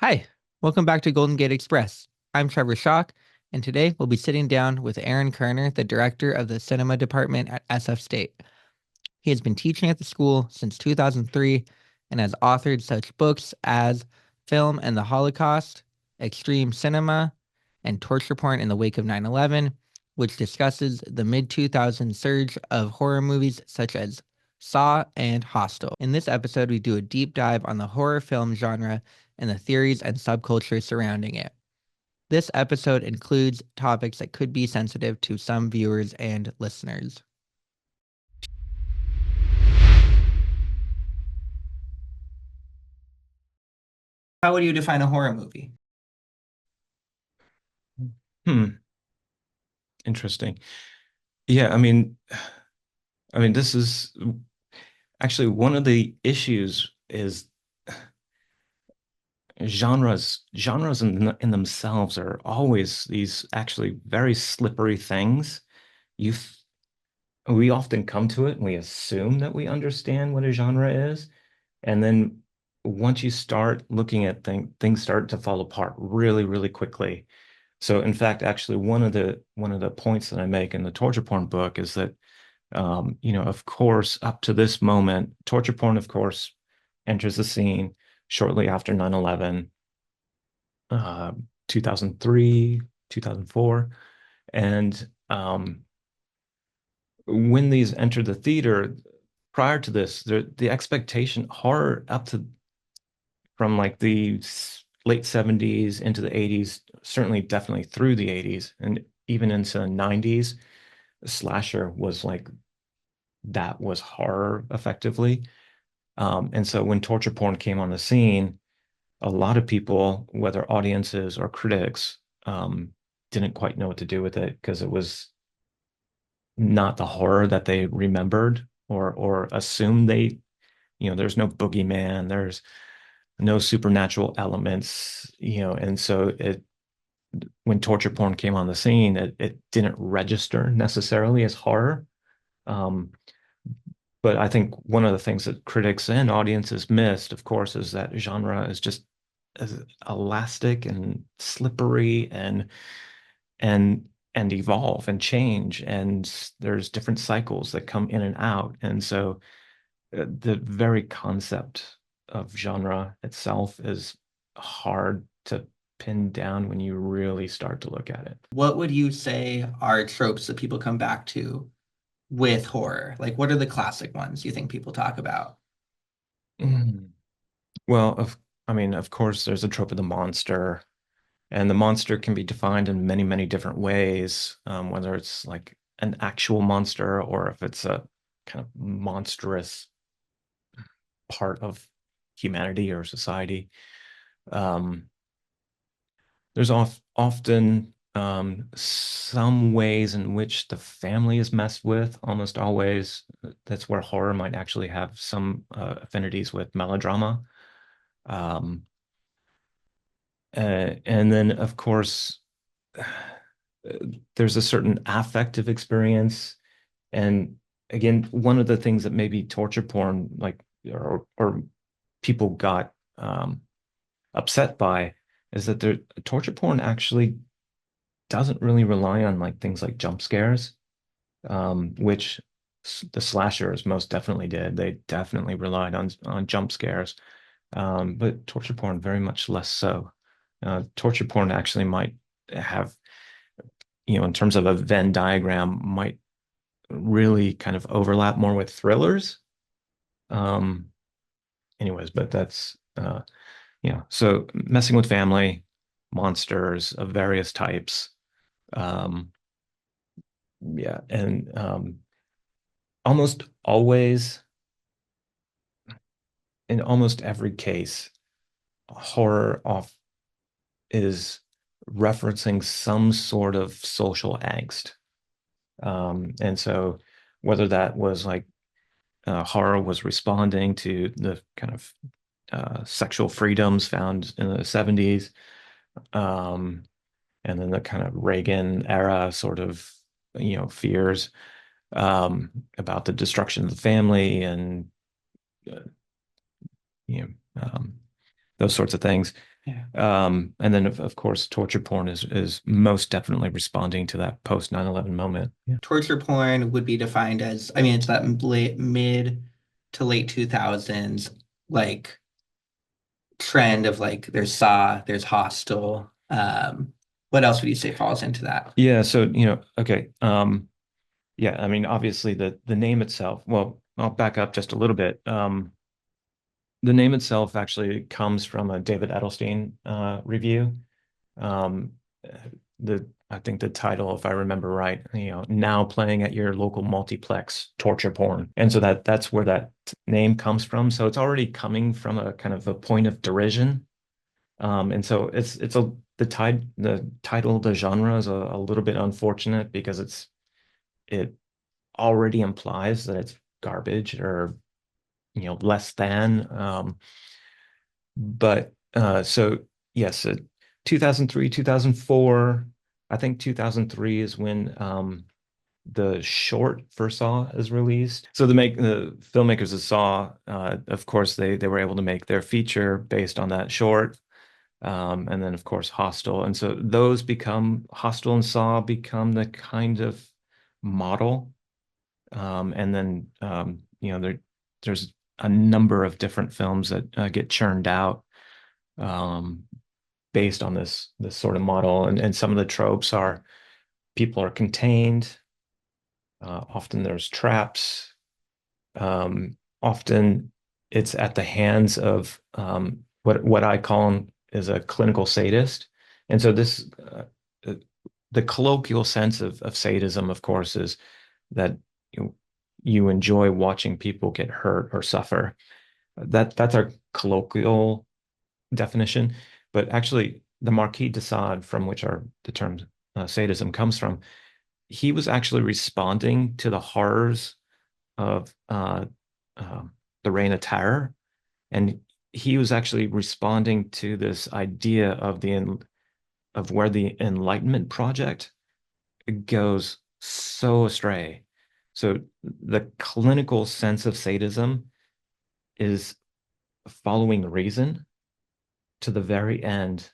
Hi, welcome back to Golden Gate Express. I'm Trevor Schock, and today we'll be sitting down with Aaron Kerner, the director of the cinema department at SF State. He has been teaching at the school since 2003 and has authored such books as Film and the Holocaust, Extreme Cinema, and Torture Porn in the Wake of 9/11, which discusses the mid-2000s surge of horror movies such as Saw and Hostel. In this episode, we do a deep dive on the horror film genre and the theories and subculture surrounding it. This episode includes topics that could be sensitive to some viewers and listeners. How would you define a horror movie? Hmm. Interesting. Yeah, I mean, this is actually one of the issues is genres in themselves are always these actually very slippery things. You we often come to it and we assume that we understand what a genre is, and then once you start looking at things start to fall apart really, really quickly. So in fact, actually one of the points that I make in the torture porn book is that of course, up to this moment, torture porn, of course, enters the scene shortly after 9/11, 2003, 2004. And when these entered the theater, prior to this, the expectation, horror up to from like the late 70s into the 80s, certainly definitely through the 80s and even into the 90s, slasher was like that was horror effectively. And so when torture porn came on the scene, a lot of people, whether audiences or critics, didn't quite know what to do with it because it was not the horror that they remembered or assumed there's no boogeyman, there's no supernatural elements, and so when torture porn came on the scene, it didn't register necessarily as horror. Um, But I think one of the things that critics and audiences missed, of course, is that genre is just as elastic and slippery and evolve and change, and there's different cycles that come in and out. And so the very concept of genre itself is hard to pin down when you really start to look at it. What would you say are tropes that people come back to with horror? Like, what are the classic ones you think people talk about? Mm. Well, of course, there's a trope of the monster. And the monster can be defined in many, many different ways, whether it's like an actual monster or if it's a kind of monstrous part of humanity or society. Um, there's often some ways in which the family is messed with, almost always. That's where horror might actually have some affinities with melodrama. Um, and then, of course, there's a certain affective experience. And again, one of the things that maybe torture porn, like, or people got upset by is that the torture porn actually doesn't really rely on like things like jump scares, which the slashers most definitely did. They definitely relied on jump scares, but torture porn very much less so. Torture porn actually might have, in terms of a Venn diagram, might really kind of overlap more with thrillers. Um, Anyways, but that's yeah. So messing with family, monsters of various types. Um, yeah, and almost always, in almost every case, horror off is referencing some sort of social angst. And so whether that was like horror was responding to the kind of sexual freedoms found in the 70s, um, and then the kind of Reagan era sort of, fears about the destruction of the family and uh, you know, um, those sorts of things. Yeah. And then of course, torture porn is most definitely responding to that post 9/11 moment. Yeah. Torture porn would be defined as, I mean, it's that mid to late 2000s, like trend of like there's Saw, there's Hostel. What else would you say falls into that? Yeah, so okay. Yeah, I mean, obviously the name itself, well, I'll back up just a little bit. The name itself actually comes from a David Edelstein review. Um, the I think the title, if I remember right, now playing at your local multiplex, torture porn. And so that's where that name comes from. So it's already coming from a kind of a point of derision. And so it's a the title, the genre is a little bit unfortunate because it already implies that it's garbage or less than. But so yes, 2003, 2004. I think 2003 is when the short for Saw is released. So the filmmakers of Saw, of course, they were able to make their feature based on that short. And then of course Hostel. And so those become Hostel and Saw become the kind of model. And then there's a number of different films that get churned out um, based on this sort of model. And some of the tropes are people are contained. Often there's traps. Often it's at the hands of what I call him is a clinical sadist. And so uh, the colloquial sense of sadism, of course, is that you enjoy watching people get hurt or suffer. That's our colloquial definition, but actually the Marquis de Sade, from which the term sadism comes from, he was actually responding to the horrors of uh, the Reign of Terror, and he was actually responding to this idea of where the Enlightenment project goes so astray. So the clinical sense of sadism is following reason to the very end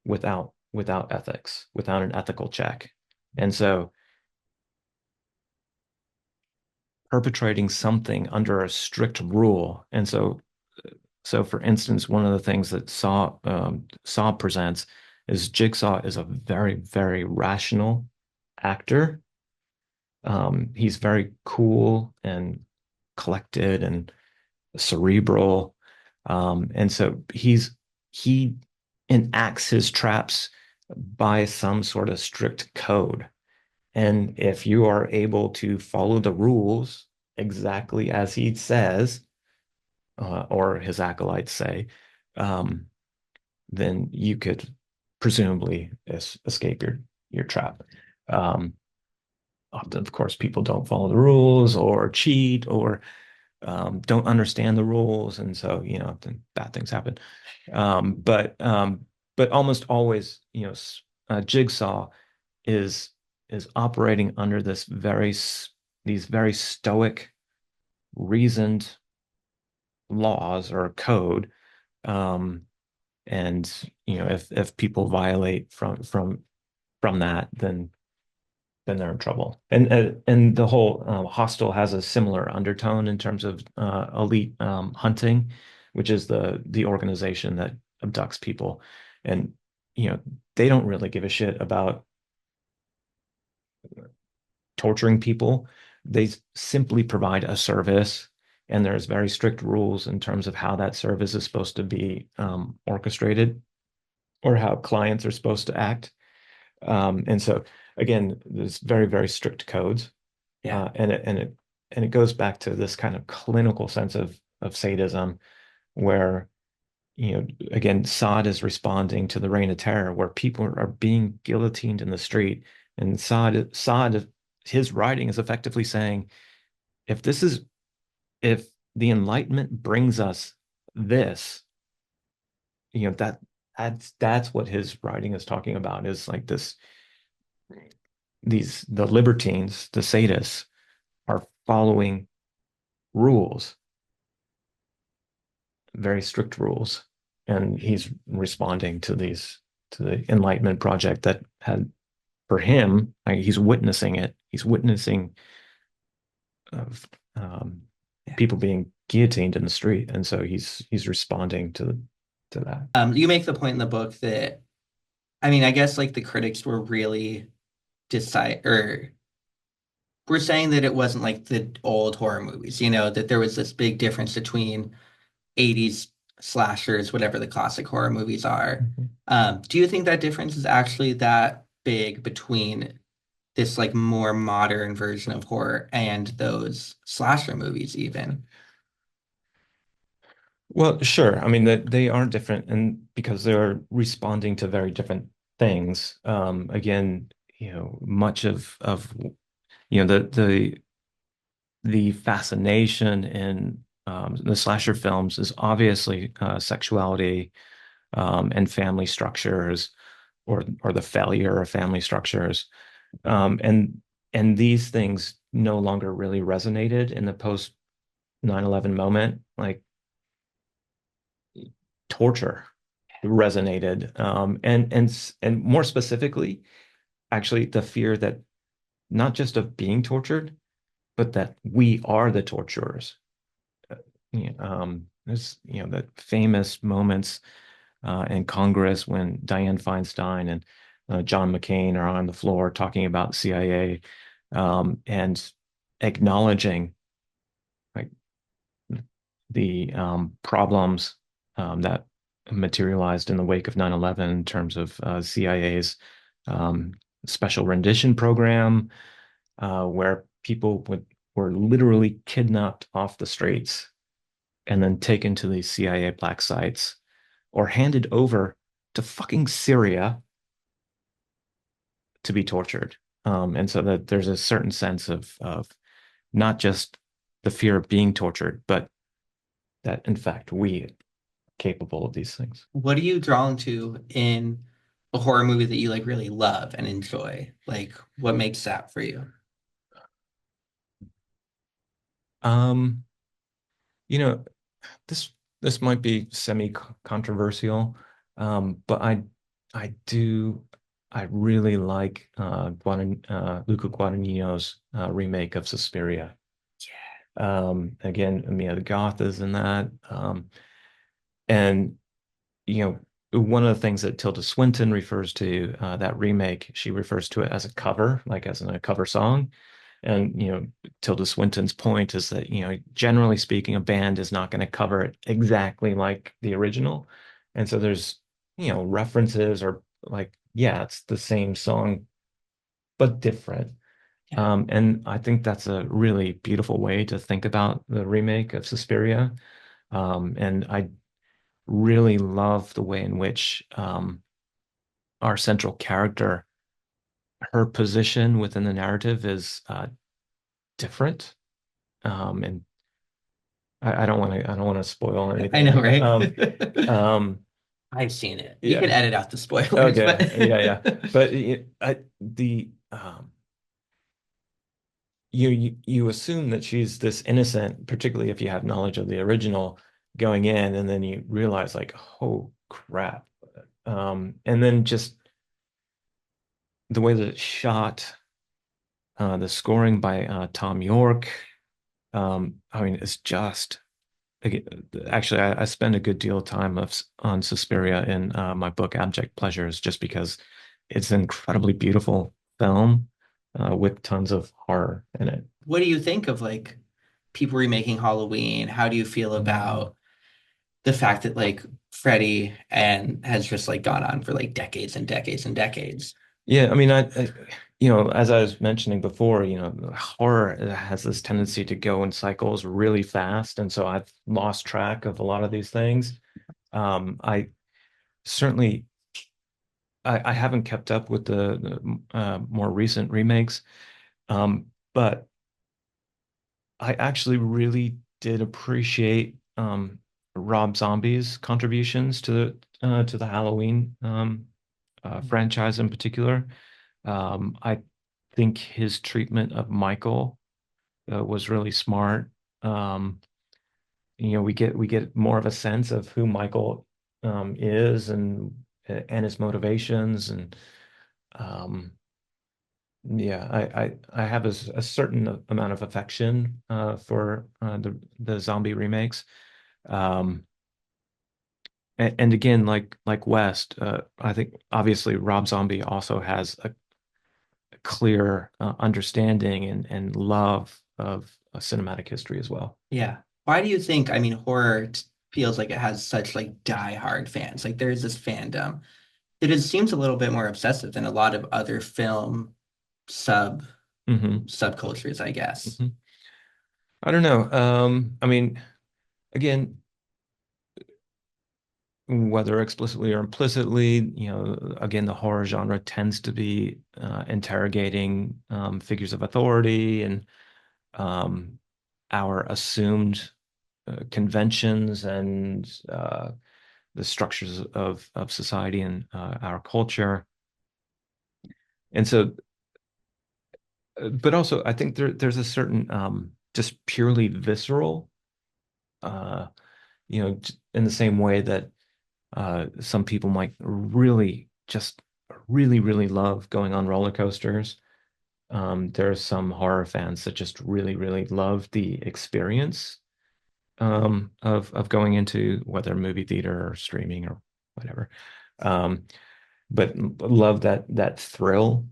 without ethics, without an ethical check. And so perpetrating something under a strict rule. And so for instance, one of the things that Saw presents is Jigsaw is a very, very rational actor. He's very cool and collected and cerebral. And so he enacts his traps by some sort of strict code. And if you are able to follow the rules exactly as he says, or his acolytes say, um, then you could presumably escape your trap. Um, Often, of course, people don't follow the rules or cheat or don't understand the rules, and so then bad things happen. But almost always, Jigsaw is is operating under these very stoic, reasoned laws or code. Um, and if people violate from that, then they're in trouble. And the whole Hostel has a similar undertone in terms of elite hunting, which is the organization that abducts people, and you know they don't really give a shit about torturing people. They simply provide a service, and there's very strict rules in terms of how that service is supposed to be orchestrated or how clients are supposed to act. And so again, there's very, very strict codes. Yeah. And it goes back to this kind of clinical sense of sadism where again, Saad is responding to the reign of terror where people are being guillotined in the street. And Saad, his writing is effectively saying, if this is if the Enlightenment brings us this, you know, that that's what his writing is talking about, is like the libertines, the sadists, are following rules, very strict rules. and he's responding to these to the Enlightenment project that had for him, like, he's witnessing it. He's witnessing of Yeah. people being guillotined in the street, and so he's responding to that. You make the point in the book that, I mean, I guess like the critics were really decide or were saying that it wasn't like the old horror movies, that there was this big difference between 80s slashers, whatever the classic horror movies are. Mhm. Do you think that difference is actually that big between this like more modern version of horror and those slasher movies even? Well, sure. I mean that they are different, and because they're responding to very different things. Again, much of the fascination in the slasher films is obviously sexuality, and family structures, or the failure of family structures, and these things no longer really resonated in the post 9/11 moment. Like, torture resonated, and more specifically, actually, the fear that not just of being tortured, but that we are the torturers. There's the famous moments in Congress when Dianne Feinstein and John McCain are on the floor talking about CIA, and acknowledging, like, the problems that materialized in the wake of 9/11 in terms of CIA's um, special rendition program, where people were literally kidnapped off the streets and then taken to these CIA black sites or handed over to fucking Syria to be tortured. And so that there's a certain sense of not just the fear of being tortured, but that in fact we are capable of these things. What are you drawn to in a horror movie that you like really love and enjoy? Like, what makes that for you? Um, you know, this this might be semi-controversial, but I really like Luca Guadagnino's remake of Suspiria. Again, Mia the Goth is in that. And you one of the things that Tilda Swinton refers to that remake, she refers to it as a cover, like as in a cover song. And Tilda Swinton's point is that generally speaking, a band is not going to cover it exactly like the original, and so there's references, or like, yeah, it's the same song but different. Yeah. And I think that's a really beautiful way to think about the remake of Suspiria. And I really love the way in which our central character, her position within the narrative is different. And I don't want to spoil I anything. know, right? Um, I've seen it. You can yeah. edit out the spoilers, but Okay. Yeah. Yeah. But the you assume that she's this innocent, particularly if you have knowledge of the original going in, and then you realize, like, oh crap. And then just the way that it's shot, the scoring by Tom York. I mean, it's just actually, I spend a good deal of time on Suspiria in my book Abject Pleasures, just because it's an incredibly beautiful film with tons of horror in it. what do you think of like people remaking Halloween? How do you feel about the fact that like Freddy and has just like gone on for like decades and decades and decades? Yeah, I mean, as I was mentioning before, horror has this tendency to go in cycles really fast, and so I've lost track of a lot of these things. I certainly I haven't kept up with the more recent remakes, but I actually really did appreciate Rob Zombie's contributions to the Halloween franchise in particular. I think his treatment of Michael was really smart. We get more of a sense of who Michael is and his motivations and um, yeah, I have a certain amount of affection for the zombie remakes. Um, and again, like West, I think obviously Rob Zombie also has a clear understanding and love of cinematic history as well. Yeah. Why do you think, I mean, feels like it has such like die-hard fans? Like there's this fandom. It is, seems a little bit more obsessive than a lot of other film sub Hmm. subcultures, I guess. Hmm. I don't know. I mean, again, whether explicitly or implicitly, again, the horror genre tends to be interrogating figures of authority and um, our assumed conventions and the structures of society and our culture. And so, but also, I think there's a certain just purely visceral, uh, in the same way that some people might really love going on roller coasters. There are some horror fans that just really love the experience of going into whether movie theater or streaming or whatever. Um, but love that thrill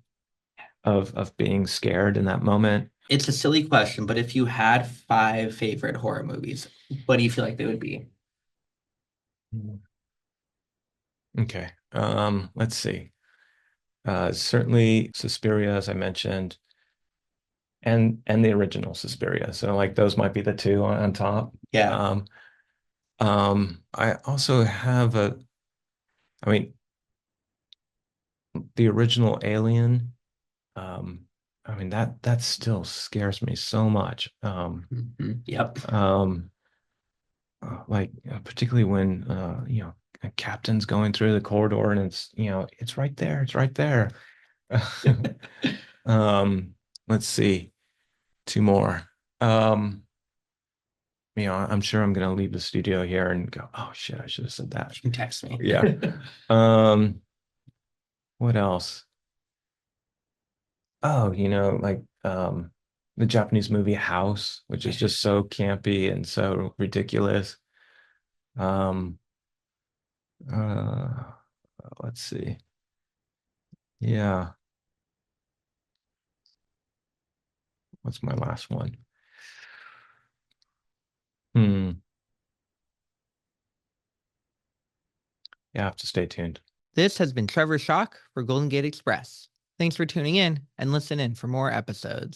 of being scared in that moment. It's a silly question, but if you had five favorite horror movies, what do you feel like they would be? Okay. Let's see. Certainly Suspiria, as I mentioned, and the original Suspiria. So like those might be the two on top. Yeah. Um, I also have I mean, the original Alien. Um, I mean that still scares me so much. Yep. Um, like particularly when a captain's going through the corridor and it's right there, it's right there. Um, let's see, two more. Um, I'm sure I'm gonna leave the studio here and go, oh shit, I should have said that. You can text me. Yeah. Um, what else? Oh, like the Japanese movie House, which is just so campy and so ridiculous. Um, uh, let's see. Yeah, what's my last one? Hmm. You have to stay tuned. This has been Trevor Schock for Golden Gate Express. Thanks for tuning in and listen in for more episodes.